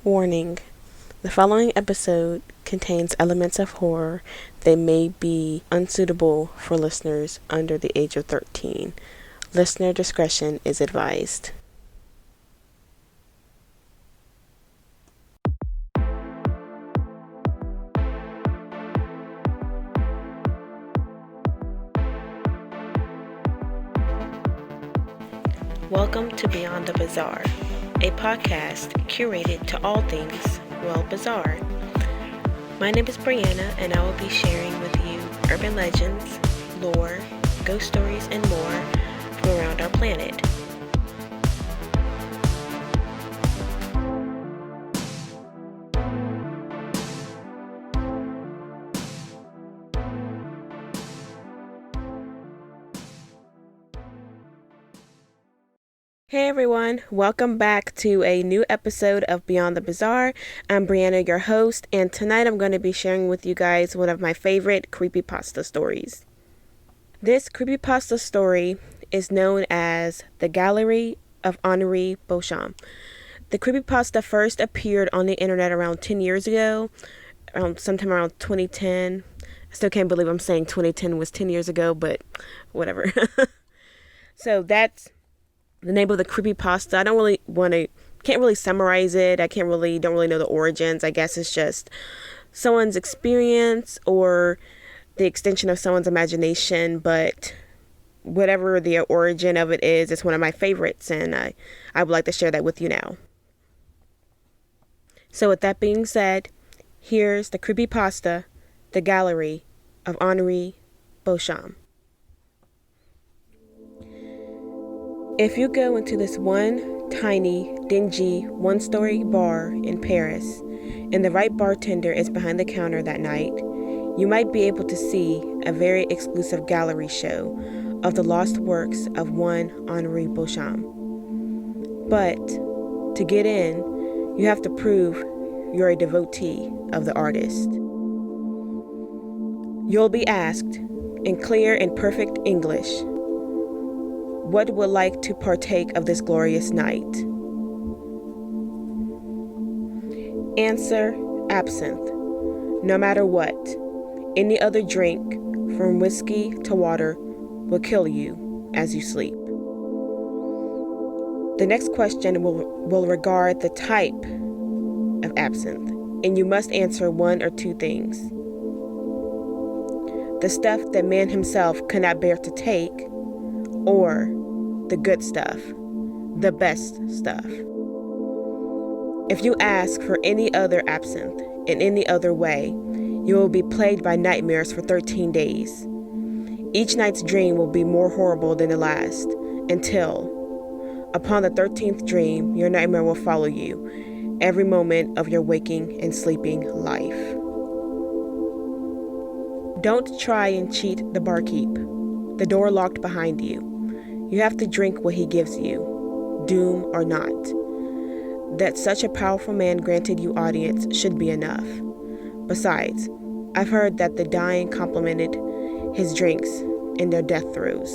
Warning: the following episode contains elements of horror that may be unsuitable for listeners under the age of 13. Listener discretion is advised. Welcome to Beyond the Bizarre, a podcast curated to all things, bizarre. My name is Brianna, and I will be sharing with you urban legends, lore, ghost stories, and more from around our planet. Hey everyone, welcome back to a new episode of Beyond the Bizarre. I'm Brianna, your host, and tonight I'm going to be sharing with you guys one of my favorite creepypasta stories. This creepypasta story is known as the Gallery of Henri Beauchamp. The creepypasta first appeared on the internet around 10 years ago, sometime around 2010. I still can't believe I'm saying 2010 was 10 years ago, but whatever. So that's the name of the creepypasta. Can't really summarize it. Don't really know the origins. I guess it's just someone's experience or the extension of someone's imagination, but whatever the origin of it is, it's one of my favorites, and I would like to share that with you now. So with that being said, here's the creepypasta, the Gallery of Henri Beauchamp. If you go into this one tiny, dingy, one-story bar in Paris, and the right bartender is behind the counter that night, you might be able to see a very exclusive gallery show of the lost works of one Henri Beauchamp. But to get in, you have to prove you're a devotee of the artist. You'll be asked, in clear and perfect English, what would like to partake of this glorious night? Answer: absinthe. No matter what, any other drink, from whiskey to water, will kill you as you sleep. The next question will regard the type of absinthe, and you must answer one or two things. The stuff that man himself could not bear to take, or the good stuff, the best stuff. If you ask for any other absinthe in any other way, you will be plagued by nightmares for 13 days. Each night's dream will be more horrible than the last, until, upon the 13th dream, your nightmare will follow you every moment of your waking and sleeping life. Don't try and cheat the barkeep. The door locked behind you. You have to drink what he gives you, doom or not. That such a powerful man granted you audience should be enough. Besides, I've heard that the dying complimented his drinks in their death throes.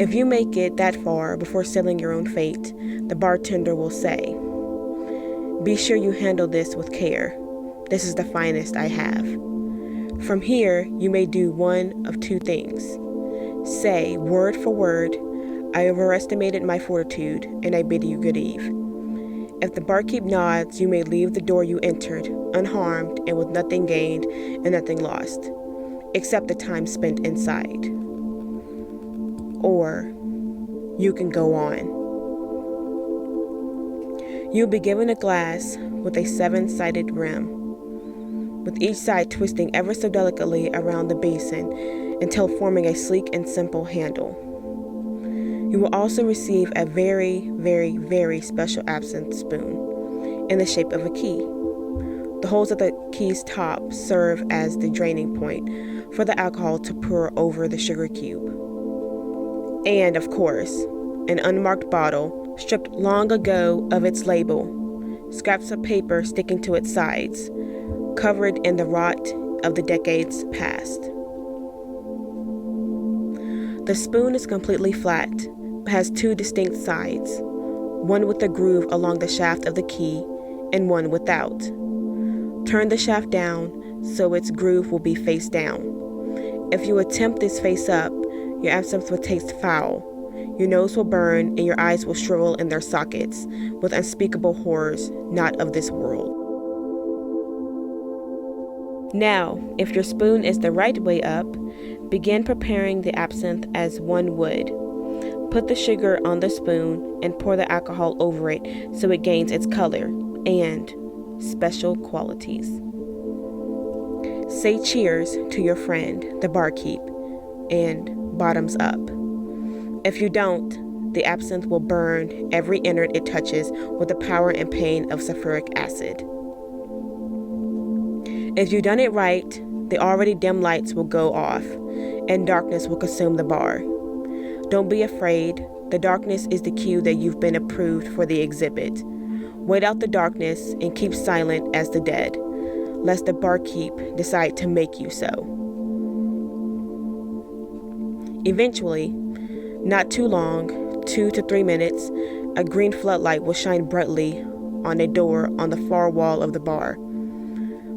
If you make it that far before sealing your own fate, the bartender will say, "Be sure you handle this with care. This is the finest I have." From here, you may do one of two things. Say, word for word, "I overestimated my fortitude, and I bid you good eve." If the barkeep nods, you may leave the door you entered, unharmed and with nothing gained and nothing lost, except the time spent inside. Or, you can go on. You'll be given a glass with a 7-sided rim, with each side twisting ever so delicately around the basin until forming a sleek and simple handle. You will also receive a very, very, very special absinthe spoon in the shape of a key. The holes at the key's top serve as the draining point for the alcohol to pour over the sugar cube. And, of course, an unmarked bottle, stripped long ago of its label, scraps of paper sticking to its sides, covered in the rot of the decades past. The spoon is completely flat, but has two distinct sides. one with a groove along the shaft of the key and one without. Turn the shaft down so its groove will be face down. If you attempt this face up, your absinthe will taste foul. Your nose will burn and your eyes will shrivel in their sockets with unspeakable horrors not of this world. Now, if your spoon is the right way up, begin preparing the absinthe as one would. Put the sugar on the spoon and pour the alcohol over it so it gains its color and special qualities. Say cheers to your friend, the barkeep, and bottoms up. If you don't, the absinthe will burn every innard it touches with the power and pain of sulfuric acid. If you've done it right, the already dim lights will go off, and darkness will consume the bar. Don't be afraid. The darkness is the cue that you've been approved for the exhibit. Wait out the darkness and keep silent as the dead, lest the barkeep decide to make you so. Eventually, not too long, 2 to 3 minutes, a green floodlight will shine brightly on a door on the far wall of the bar.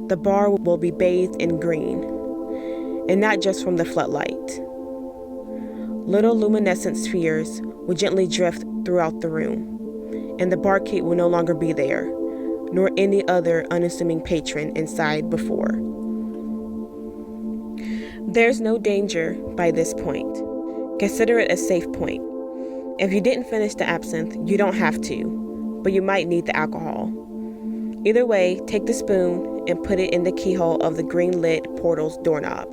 The bar will be bathed in green, and not just from the floodlight. Little luminescent spheres will gently drift throughout the room, and the barkeep will no longer be there, nor any other unassuming patron inside before. There's no danger by this point. Consider it a safe point. If you didn't finish the absinthe, you don't have to, but you might need the alcohol. Either way, take the spoon and put it in the keyhole of the green-lit portal's doorknob.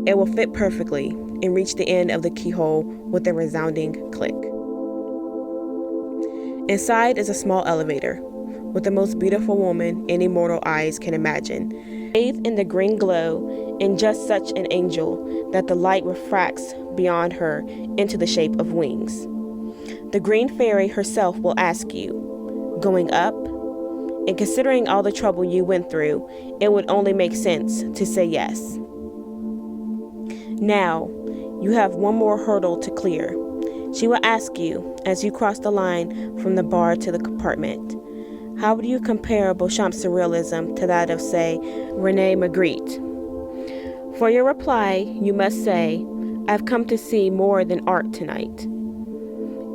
It will fit perfectly and reach the end of the keyhole with a resounding click. Inside is a small elevator with the most beautiful woman any mortal eyes can imagine, bathed in the green glow and just such an angel that the light refracts beyond her into the shape of wings. The green fairy herself will ask you, going up? And considering all the trouble you went through, it would only make sense to say yes. Now, you have one more hurdle to clear. She will ask you, as you cross the line from the bar to the compartment, how would you compare Beauchamp's surrealism to that of, say, René Magritte? For your reply, you must say, I've come to see more than art tonight.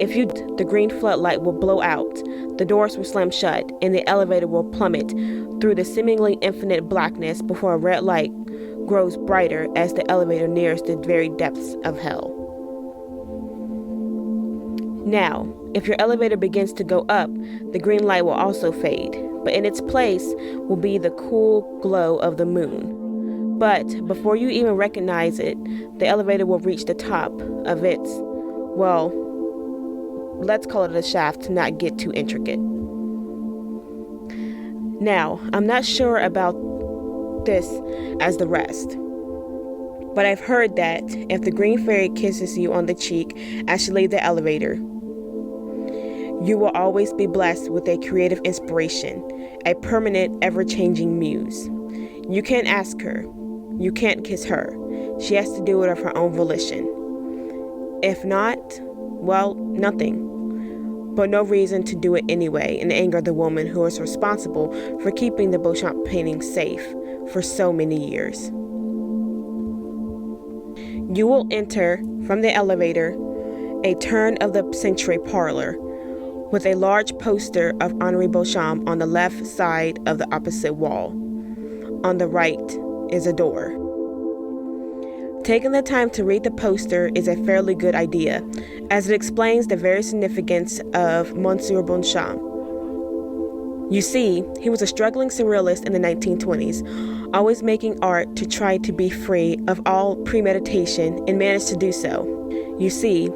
If you do, the green floodlight will blow out, the doors will slam shut, and the elevator will plummet through the seemingly infinite blackness before a red light grows brighter as the elevator nears the very depths of hell. Now, if your elevator begins to go up, the green light will also fade, but in its place will be the cool glow of the moon. But before you even recognize it, the elevator will reach the top of its, well, let's call it a shaft to not get too intricate. Now, I'm not sure about this as the rest, but I've heard that if the green fairy kisses you on the cheek as you leave the elevator, you will always be blessed with a creative inspiration, a permanent, ever-changing muse. You can't ask her. You can't kiss her. She has to do it of her own volition. If not, well, nothing. But no reason to do it anyway and anger the woman who is responsible for keeping the Beauchamp painting safe for so many years. You will enter from the elevator a turn-of-the-century parlor with a large poster of Henri Beauchamp on the left side of the opposite wall. On the right is a door. Taking the time to read the poster is a fairly good idea, as it explains the very significance of Monsieur Beauchamp. You see, he was a struggling surrealist in the 1920s, always making art to try to be free of all premeditation, and managed to do so. You see,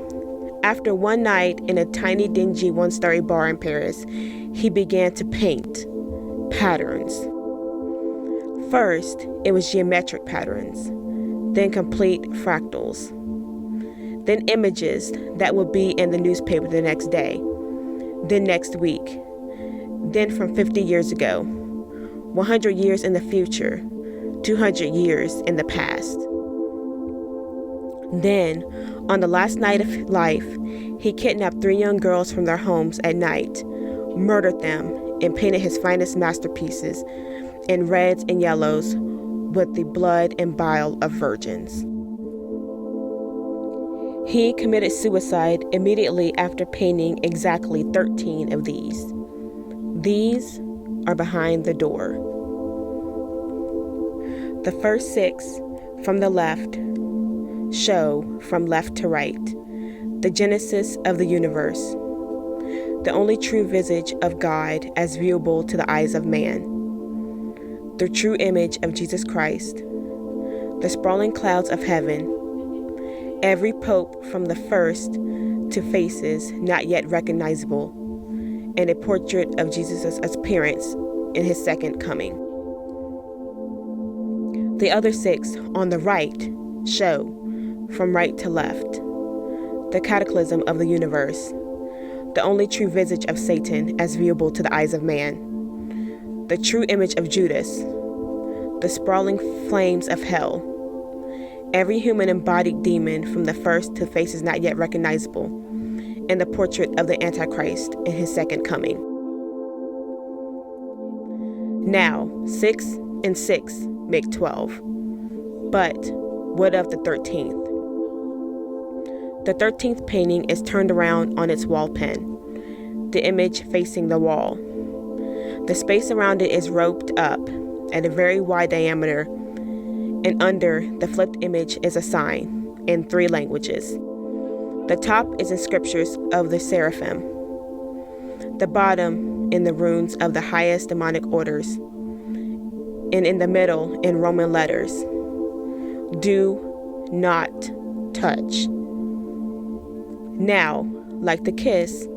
after one night in a tiny, dingy, one-story bar in Paris, he began to paint patterns. First, it was geometric patterns, then complete fractals, then images that would be in the newspaper the next day, then next week, then from 50 years ago, 100 years in the future, 200 years in the past. Then, on the last night of life, he kidnapped 3 young girls from their homes at night, murdered them, and painted his finest masterpieces in reds and yellows with the blood and bile of virgins. He committed suicide immediately after painting exactly 13 of these. These are behind the door. The first 6 from the left show from left to right the genesis of the universe, the only true visage of God as viewable to the eyes of man, the true image of Jesus Christ, the sprawling clouds of heaven, every pope from the first to faces not yet recognizable, and a portrait of Jesus' appearance in his second coming. The other 6 on the right show, from right to left, the cataclysm of the universe, the only true visage of Satan as viewable to the eyes of man, the true image of Judas, the sprawling flames of hell, every human embodied demon from the first to faces not yet recognizable, and the portrait of the Antichrist in his second coming. Now, 6 and 6 make 12. But what of the 13th? The 13th painting is turned around on its wall pen, the image facing the wall. The space around it is roped up at a very wide diameter, and under the flipped image is a sign in 3 languages. The top is in scriptures of the seraphim, the bottom in the runes of the highest demonic orders, and in the middle in Roman letters, do not touch. Now, like the kiss,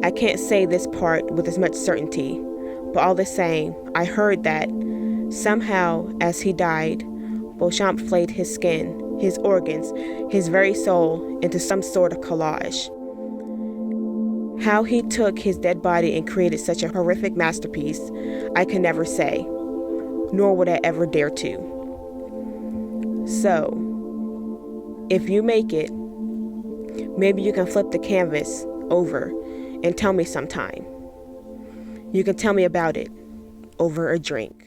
I can't say this part with as much certainty, but all the same, I heard that somehow as he died, Beauchamp flayed his skin, his organs, his very soul into some sort of collage. How he took his dead body and created such a horrific masterpiece, I can never say, nor would I ever dare to. So, if you make it, maybe you can flip the canvas over and tell me sometime. You can tell me about it over a drink.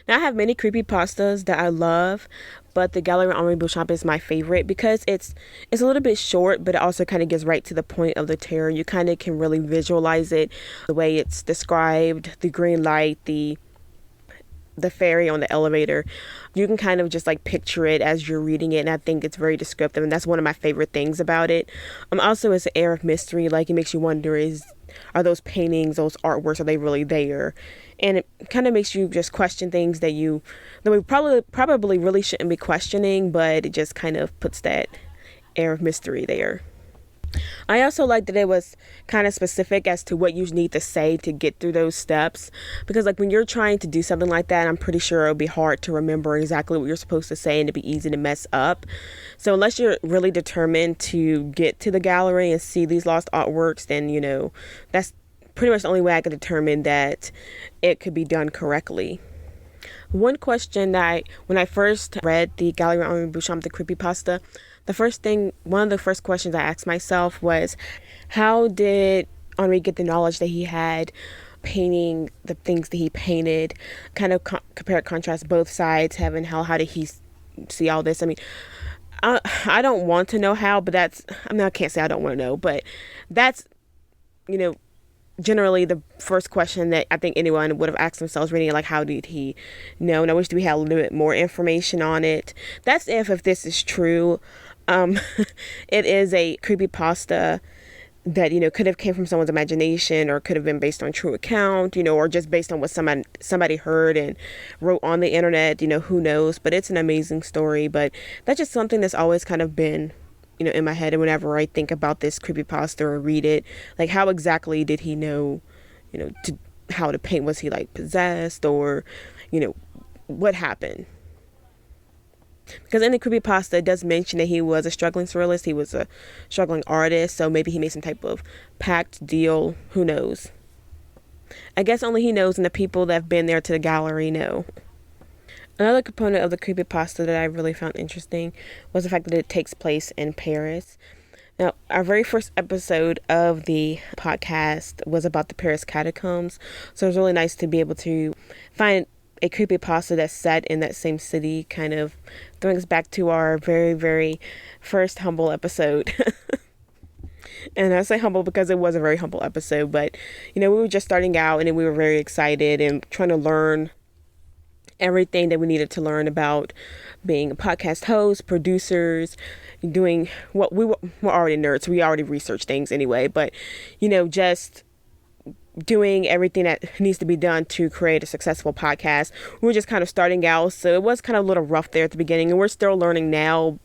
Now, I have many creepypastas that I love, but the Gallery of Henri Beauchamp is my favorite because it's a little bit short, but it also kind of gets right to the point of the terror. You kind of can really visualize it, the way it's described, the green light, the fairy on the elevator. You can kind of just like picture it as you're reading it, and I think it's very descriptive, and that's one of my favorite things about it. Also, it's an air of mystery. Like, it makes you wonder, are those paintings, those artworks, are they really there? And it kind of makes you just question things that we probably really shouldn't be questioning, but it just kind of puts that air of mystery there. I also like that it was kind of specific as to what you need to say to get through those steps, because like when you're trying to do something like that, I'm pretty sure it'll be hard to remember exactly what you're supposed to say, and it'd be easy to mess up. So unless you're really determined to get to the gallery and see these lost artworks, then that's pretty much the only way I could determine that it could be done correctly. One question that when I first read the Gallery of Henri Beauchamp, the creepypasta, one of the first questions I asked myself was, how did Henri get the knowledge that he had painting the things that he painted? Kind of compare, contrast both sides, heaven, hell. How did he see all this? I mean, I don't want to know how, but I can't say I don't want to know, but that's, generally the first question that I think anyone would have asked themselves reading it, like, how did he know? And I wish we had a little bit more information on it. That's if this is true. It is a creepypasta that, could have came from someone's imagination, or could have been based on true account, or just based on what somebody heard and wrote on the internet, who knows. But it's an amazing story. But that's just something that's always kind of been in my head, and whenever I think about this creepypasta or read it, like, how exactly did he know, how to paint? Was he like possessed, or, what happened? Because in the creepypasta, it does mention that he was a struggling surrealist, he was a struggling artist, so maybe he made some type of pact, deal, who knows? I guess only he knows, and the people that have been there to the gallery know. Another component of the creepypasta that I really found interesting was the fact that it takes place in Paris. Now, our very first episode of the podcast was about the Paris catacombs, so it was really nice to be able to find a creepypasta that's set in that same city, kind of throwing us back to our very, very first humble episode. And I say humble because it was a very humble episode, but we were just starting out and we were very excited and trying to learn everything that we needed to learn about being a podcast host, producers, doing what we're already nerds. So we already researched things anyway, but just doing everything that needs to be done to create a successful podcast. We were just kind of starting out, so it was kind of a little rough there at the beginning, and we're still learning now.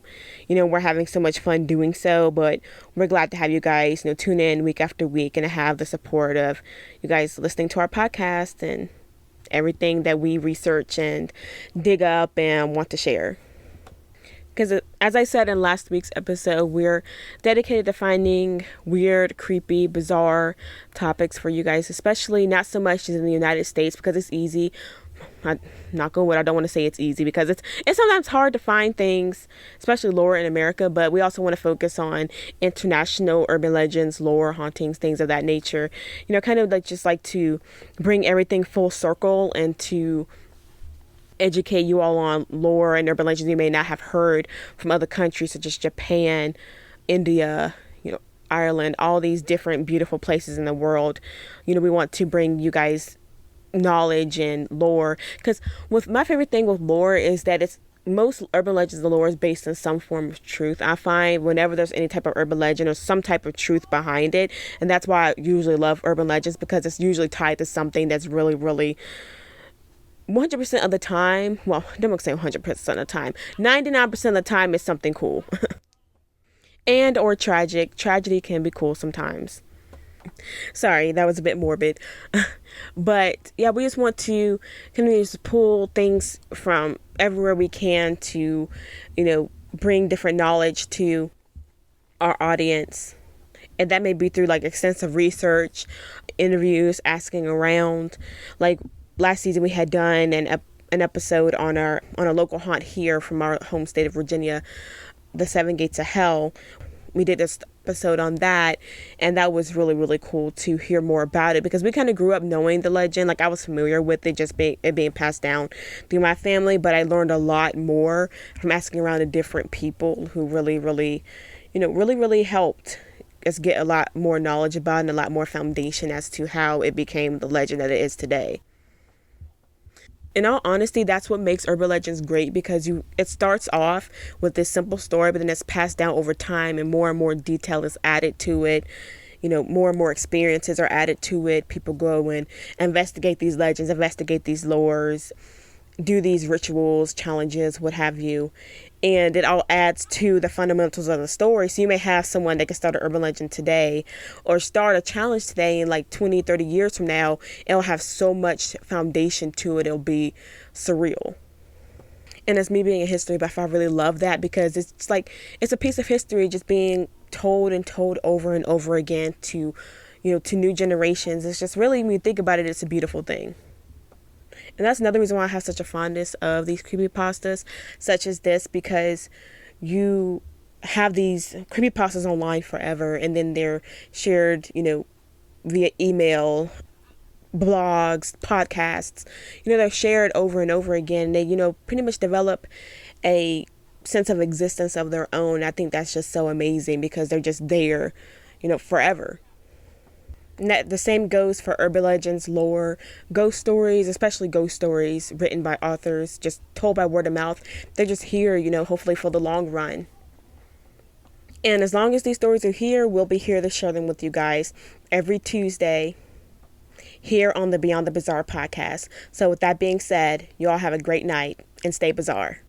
We're having so much fun doing so, but we're glad to have you guys, tune in week after week and have the support of you guys listening to our podcast and everything that we research and dig up and want to share. Because as I said in last week's episode, we're dedicated to finding weird, creepy, bizarre topics for you guys, especially not so much as in the United States because it's easy. Knock on wood, I don't want to say it's easy because it's sometimes hard to find things, especially lore in America, but we also want to focus on international urban legends, lore, hauntings, things of that nature. Kind of like to bring everything full circle and to educate you all on lore and urban legends you may not have heard from other countries such as Japan, India, Ireland, all these different beautiful places in the world. We want to bring you guys knowledge and lore, because with my favorite thing with lore is that it's most urban legends and lore is based on some form of truth. I find whenever there's any type of urban legend or some type of truth behind it, and that's why I usually love urban legends, because it's usually tied to something that's really, really 100% of the time, well, I'm not saying 100% of the time, 99% of the time is something cool. And or tragic. Tragedy can be cool sometimes. Sorry, that was a bit morbid. But yeah, we just want to continue to pull things from everywhere we can to, bring different knowledge to our audience. And that may be through extensive research, interviews, asking around. Last season we had done an episode on a local haunt here from our home state of Virginia, the Seven Gates of Hell. We did this episode on that, and that was really, really cool to hear more about it, because we kind of grew up knowing the legend. I was familiar with it, just being passed down through my family, but I learned a lot more from asking around to different people who really, really, really, really helped us get a lot more knowledge about it and a lot more foundation as to how it became the legend that it is today. In all honesty, that's what makes urban legends great, because it starts off with this simple story, but then it's passed down over time and more detail is added to it. More and more experiences are added to it. People go and investigate these legends, investigate these lores, do these rituals, challenges, what have you. And it all adds to the fundamentals of the story. So you may have someone that can start an urban legend today or start a challenge today, and 20, 30 years from now, it'll have so much foundation to it. It'll be surreal. And as me being a history buff, I really love that, because it's a piece of history just being told and told over and over again to new generations. It's just really, when you think about it, it's a beautiful thing. And that's another reason why I have such a fondness of these creepypastas such as this, because you have these creepypastas online forever, and then they're shared, via email, blogs, podcasts. They're shared over and over again. They, pretty much develop a sense of existence of their own. I think that's just so amazing, because they're just there, forever. And that the same goes for urban legends, lore, ghost stories, especially ghost stories written by authors, just told by word of mouth. They're just here, hopefully for the long run. And as long as these stories are here, we'll be here to share them with you guys every Tuesday here on the Beyond the Bizarre podcast. So with that being said, you all have a great night and stay bizarre.